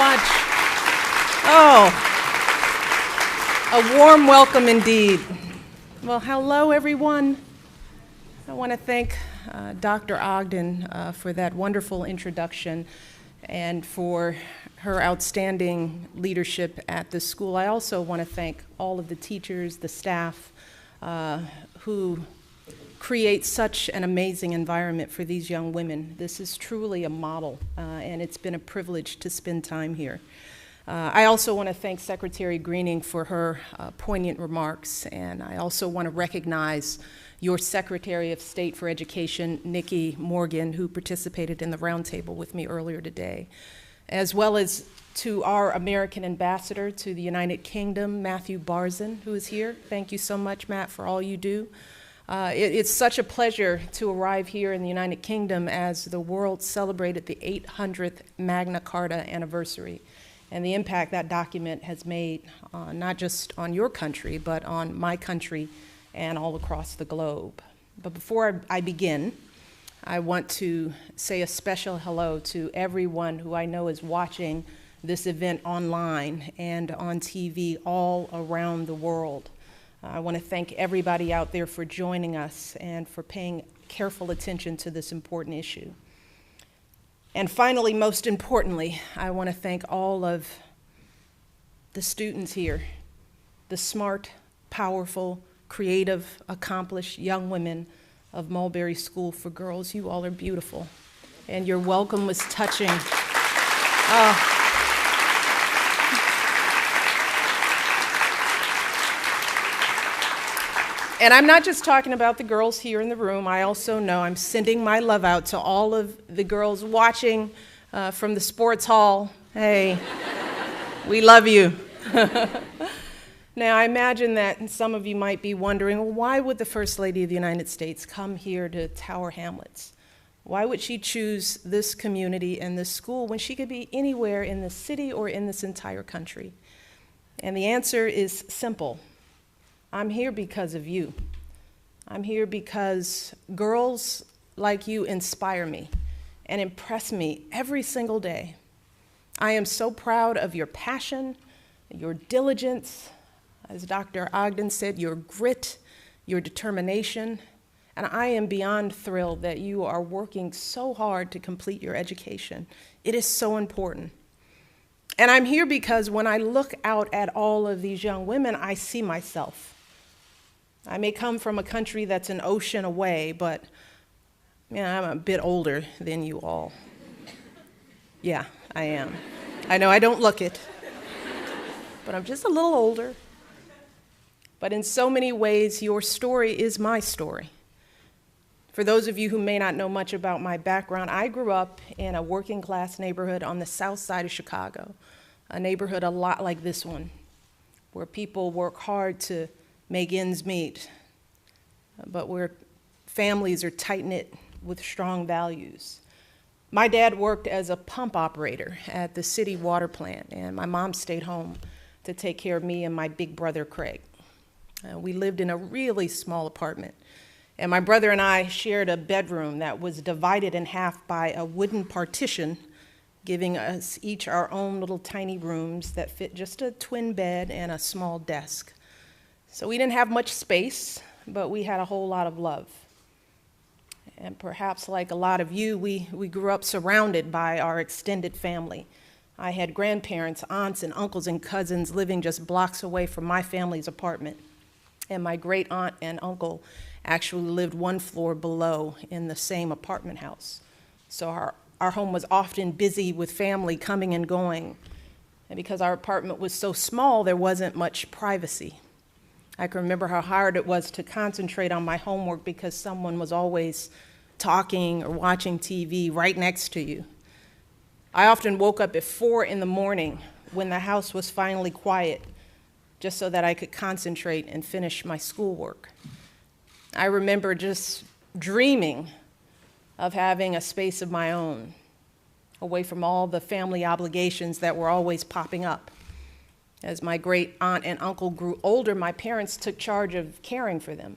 much. Oh, a warm welcome indeed. Well, hello, everyone. I want to thank Dr. Ogden for that wonderful introduction and for her outstanding leadership at the school. I also want to thank all of the teachers, the staff, who create such an amazing environment for these young women. This is truly a model, and it's been a privilege to spend time here. I also want to thank Secretary Greening for her poignant remarks, and I also want to recognize your Secretary of State for Education, Nikki Morgan, who participated in the roundtable with me earlier today, as well as to our American ambassador to the United Kingdom, Matthew Barzin, who is here. Thank you so much, Matt, for all you do. It's such a pleasure to arrive here in the United Kingdom as the world celebrated the 800th Magna Carta anniversary and the impact that document has made not just on your country, but on my country and all across the globe. But before I begin, I want to say a special hello to everyone who I know is watching this event online and on TV all around the world. I want to thank everybody out there for joining us and for paying careful attention to this important issue. And finally, most importantly, I want to thank all of the students here, the smart, powerful, creative, accomplished young women of Mulberry School for Girls. You all are beautiful, and your welcome was touching. And I'm not just talking about the girls here in the room. I also know I'm sending my love out to all of the girls watching from the sports hall. Hey, we love you. Now, I imagine that some of you might be wondering, well, why would the First Lady of the United States come here to Tower Hamlets? Why would she choose this community and this school when she could be anywhere in the city or in this entire country? And the answer is simple. I'm here because of you. I'm here because girls like you inspire me and impress me every single day. I am so proud of your passion, your diligence, as Dr. Ogden said, your grit, your determination, and I am beyond thrilled that you are working so hard to complete your education. It is so important. And I'm here because when I look out at all of these young women, I see myself. I may come from a country that's an ocean away, but I'm a bit older than you all. Yeah, I am. I know I don't look it, but I'm just a little older. But in so many ways, your story is my story. For those of you who may not know much about my background, I grew up in a working class neighborhood on the south side of Chicago, a neighborhood a lot like this one, where people work hard to make ends meet, but where families are tight-knit with strong values. My dad worked as a pump operator at the city water plant, and my mom stayed home to take care of me and my big brother, Craig. We lived in a really small apartment, and my brother and I shared a bedroom that was divided in half by a wooden partition, giving us each our own little tiny rooms that fit just a twin bed and a small desk. So we didn't have much space, but we had a whole lot of love. And perhaps like a lot of you, we grew up surrounded by our extended family. I had grandparents, aunts, and uncles and cousins living just blocks away from my family's apartment. And my great aunt and uncle actually lived one floor below in the same apartment house. So our home was often busy with family coming and going. And because our apartment was so small, there wasn't much privacy. I can remember how hard it was to concentrate on my homework because someone was always talking or watching TV right next to you. I often woke up at 4 in the morning when the house was finally quiet, just so that I could concentrate and finish my schoolwork. I remember just dreaming of having a space of my own, away from all the family obligations that were always popping up. As my great aunt and uncle grew older, my parents took charge of caring for them.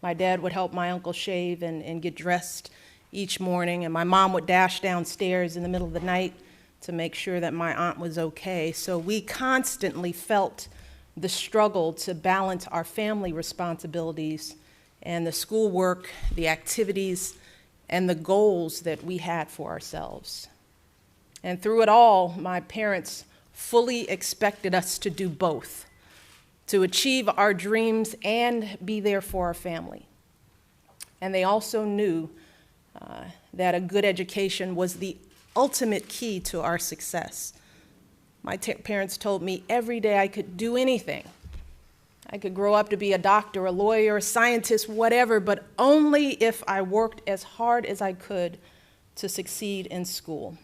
My dad would help my uncle shave and get dressed each morning, and my mom would dash downstairs in the middle of the night to make sure that my aunt was okay. So we constantly felt the struggle to balance our family responsibilities and the schoolwork, the activities, and the goals that we had for ourselves. And through it all, my parents fully expected us to do both, to achieve our dreams and be there for our family. And they also knew that a good education was the ultimate key to our success. My parents told me every day I could do anything. I could grow up to be a doctor, a lawyer, a scientist, whatever, but only if I worked as hard as I could to succeed in school.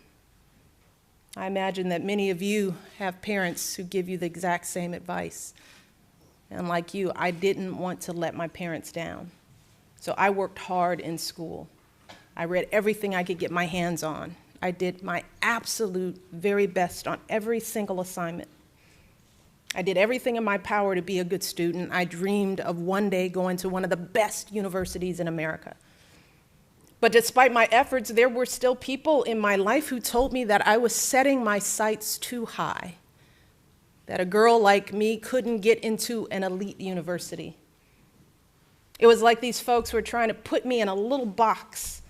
I imagine that many of you have parents who give you the exact same advice. And like you, I didn't want to let my parents down. So I worked hard in school. I read everything I could get my hands on. I did my absolute very best on every single assignment. I did everything in my power to be a good student. I dreamed of one day going to one of the best universities in America. But despite my efforts, there were still people in my life who told me that I was setting my sights too high, that a girl like me couldn't get into an elite university. It was like these folks were trying to put me in a little box,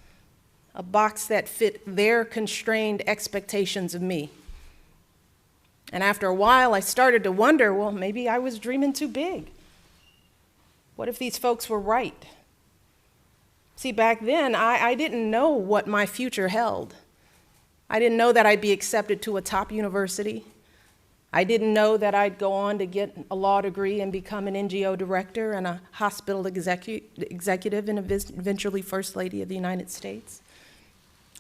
a box that fit their constrained expectations of me. And after a while, I started to wonder, well, maybe I was dreaming too big. What if these folks were right? See, back then, I didn't know what my future held. I didn't know that I'd be accepted to a top university. I didn't know that I'd go on to get a law degree and become an NGO director and a hospital executive and eventually First Lady of the United States.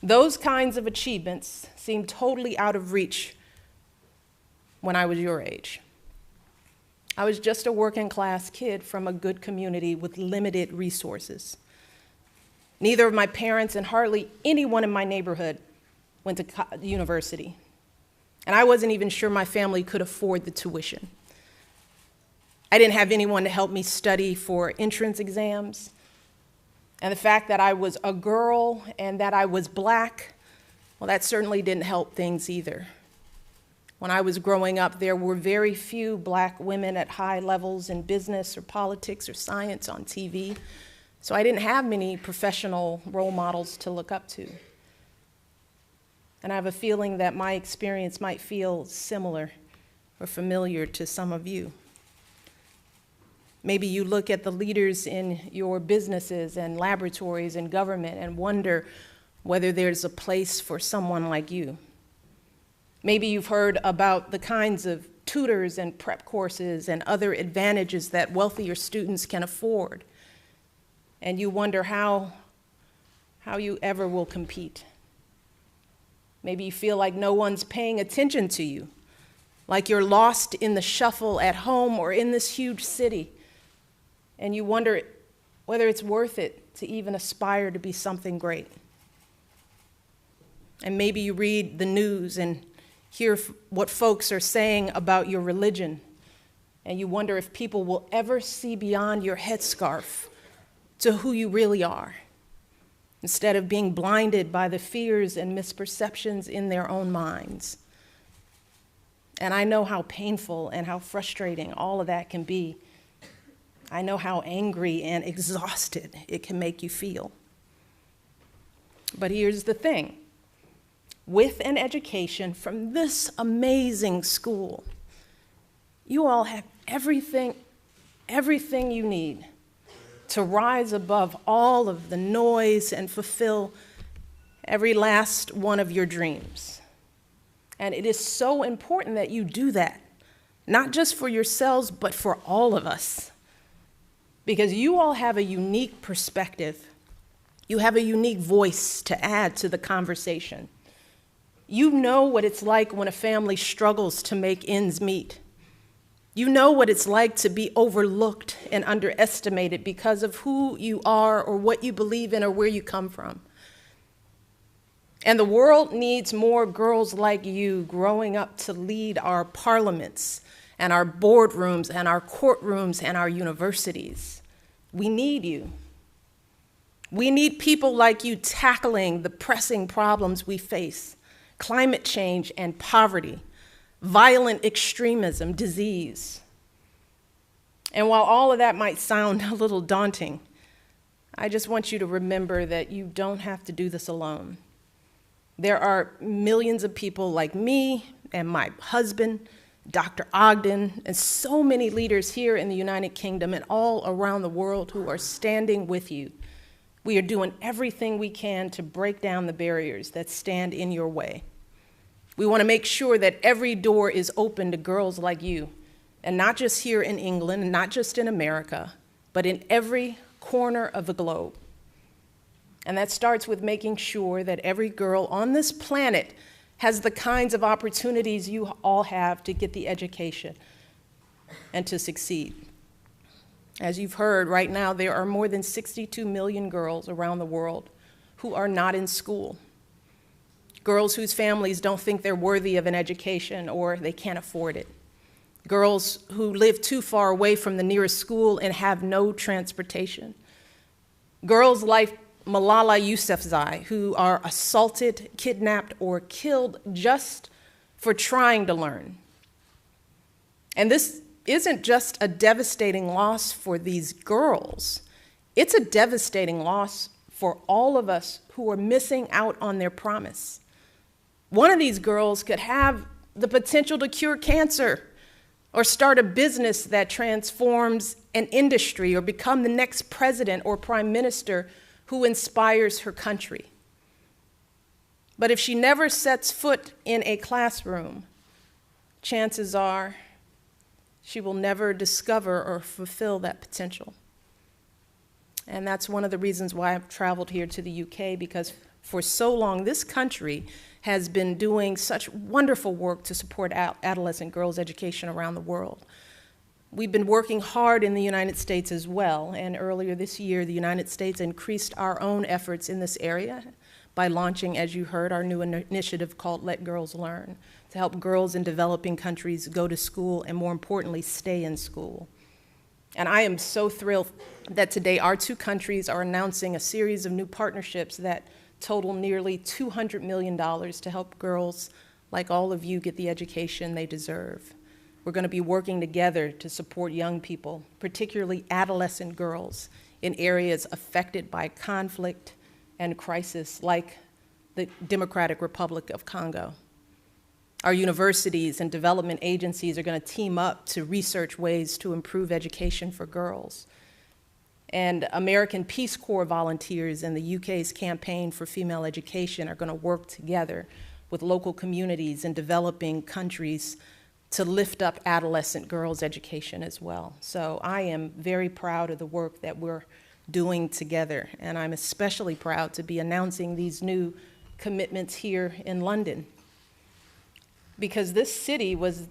Those kinds of achievements seemed totally out of reach when I was your age. I was just a working class kid from a good community with limited resources. Neither of my parents and hardly anyone in my neighborhood went to university. And I wasn't even sure my family could afford the tuition. I didn't have anyone to help me study for entrance exams. And the fact that I was a girl and that I was black, well, that certainly didn't help things either. When I was growing up, there were very few black women at high levels in business or politics or science on TV. So I didn't have many professional role models to look up to. And I have a feeling that my experience might feel similar or familiar to some of you. Maybe you look at the leaders in your businesses and laboratories and government and wonder whether there's a place for someone like you. Maybe you've heard about the kinds of tutors and prep courses and other advantages that wealthier students can afford. And you wonder how you ever will compete. Maybe you feel like no one's paying attention to you, like you're lost in the shuffle at home or in this huge city. And you wonder whether it's worth it to even aspire to be something great. And maybe you read the news and hear what folks are saying about your religion, and you wonder if people will ever see beyond your headscarf to who you really are, instead of being blinded by the fears and misperceptions in their own minds. And I know how painful and how frustrating all of that can be. I know how angry and exhausted it can make you feel. But here's the thing. With an education from this amazing school, you all have everything you need to rise above all of the noise and fulfill every last one of your dreams. And it is so important that you do that, not just for yourselves, but for all of us. Because you all have a unique perspective. You have a unique voice to add to the conversation. You know what it's like when a family struggles to make ends meet. You know what it's like to be overlooked and underestimated because of who you are or what you believe in or where you come from. And the world needs more girls like you growing up to lead our parliaments and our boardrooms and our courtrooms and our universities. We need you. We need people like you tackling the pressing problems we face, climate change and poverty, violent extremism, disease. And while all of that might sound a little daunting, I just want you to remember that you don't have to do this alone. There are millions of people like me and my husband, Dr. Ogden, and so many leaders here in the United Kingdom and all around the world who are standing with you. We are doing everything we can to break down the barriers that stand in your way. We want to make sure that every door is open to girls like you, and not just here in England, and not just in America, but in every corner of the globe. And that starts with making sure that every girl on this planet has the kinds of opportunities you all have to get the education and to succeed. As you've heard, right now there are more than 62 million girls around the world who are not in school. Girls whose families don't think they're worthy of an education or they can't afford it. Girls who live too far away from the nearest school and have no transportation. Girls like Malala Yousafzai, who are assaulted, kidnapped, or killed just for trying to learn. And this isn't just a devastating loss for these girls, it's a devastating loss for all of us who are missing out on their promise. One of these girls could have the potential to cure cancer or start a business that transforms an industry or become the next president or prime minister who inspires her country. But if she never sets foot in a classroom, chances are she will never discover or fulfill that potential. And that's one of the reasons why I've traveled here to the UK, because for so long this country has been doing such wonderful work to support adolescent girls' education around the world. We've been working hard in the United States as well, and earlier this year, the United States increased our own efforts in this area by launching, as you heard, our new initiative called Let Girls Learn, to help girls in developing countries go to school and, more importantly, stay in school. And I am so thrilled that today our two countries are announcing a series of new partnerships that total nearly $200 million to help girls like all of you get the education they deserve. We're going to be working together to support young people, particularly adolescent girls, in areas affected by conflict and crisis like the Democratic Republic of Congo. Our universities and development agencies are going to team up to research ways to improve education for girls. And American Peace Corps volunteers and the UK's Campaign for Female Education are going to work together with local communities in developing countries to lift up adolescent girls' education as well. So I am very proud of the work that we're doing together, and I'm especially proud to be announcing these new commitments here in London, because this city was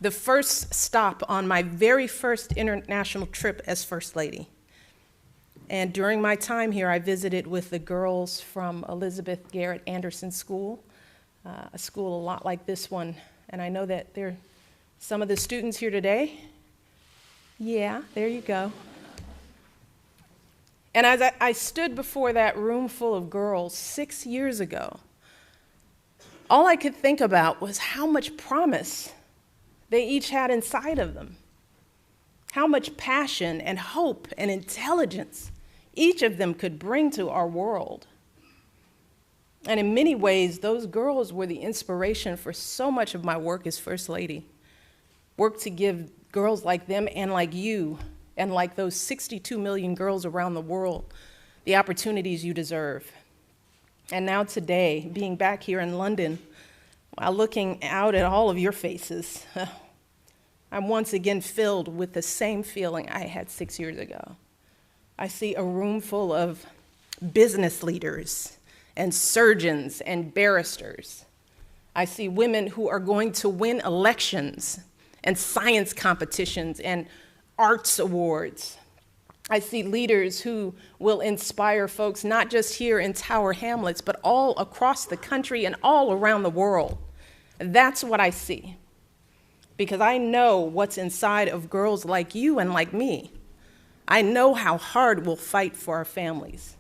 the first stop on my very first international trip as First Lady. And during my time here, I visited with the girls from Elizabeth Garrett Anderson School, a school a lot like this one. And I know that there are some of the students here today. Yeah, there you go. And as I stood before that room full of girls 6 years ago, all I could think about was how much promise they each had inside of them, how much passion and hope and intelligence each of them could bring to our world. And in many ways, those girls were the inspiration for so much of my work as First Lady. Work to give girls like them and like you and like those 62 million girls around the world the opportunities you deserve. And now today, being back here in London, while looking out at all of your faces, I'm once again filled with the same feeling I had 6 years ago. I see a room full of business leaders and surgeons and barristers. I see women who are going to win elections and science competitions and arts awards. I see leaders who will inspire folks not just here in Tower Hamlets, but all across the country and all around the world. That's what I see, because I know what's inside of girls like you and like me. I know how hard we'll fight for our families,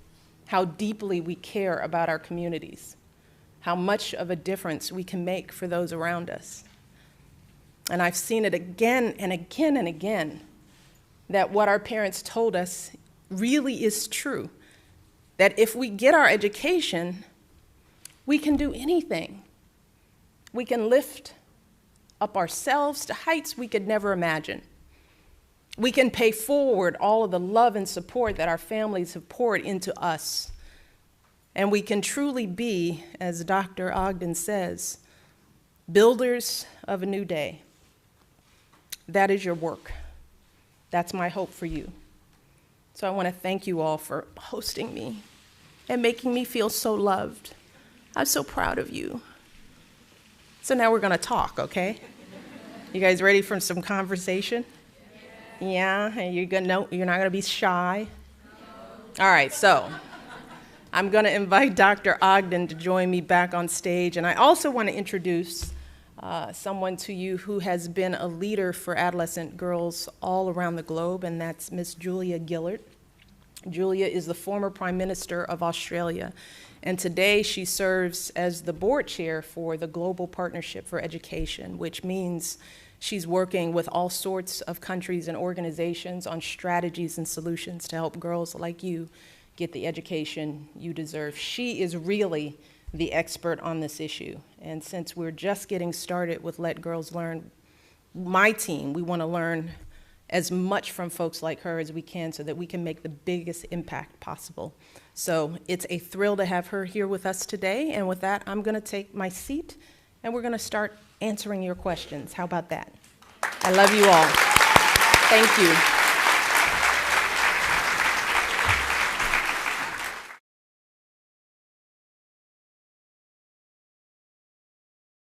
how deeply we care about our communities. how much of a difference we can make for those around us. And I've seen it again and again and again, that what our parents told us really is true. That if we get our education, we can do anything. We can lift up ourselves to heights we could never imagine. We can pay forward all of the love and support that our families have poured into us. And we can truly be, as Dr. Ogden says, builders of a new day. That is your work. That's my hope for you. So I want to thank you all for hosting me and making me feel so loved. I'm so proud of you. So now we're going to talk, okay? You guys ready for some conversation? Yeah, and you're not going to be shy? All right, so I'm going to invite Dr. Ogden to join me back on stage. And I also want to introduce someone to you who has been a leader for adolescent girls all around the globe, and that's Miss Julia Gillard. Julia is the former Prime Minister of Australia, and today she serves as the board chair for the Global Partnership for Education, which means she's working with all sorts of countries and organizations on strategies and solutions to help girls like you get the education you deserve. She is really the expert on this issue. And since we're just getting started with Let Girls Learn, my team, we want to learn as much from folks like her as we can so that we can make the biggest impact possible. So it's a thrill to have her here with us today. And with that, I'm going to take my seat and we're going to start answering your questions. How about that? I love you all. Thank you.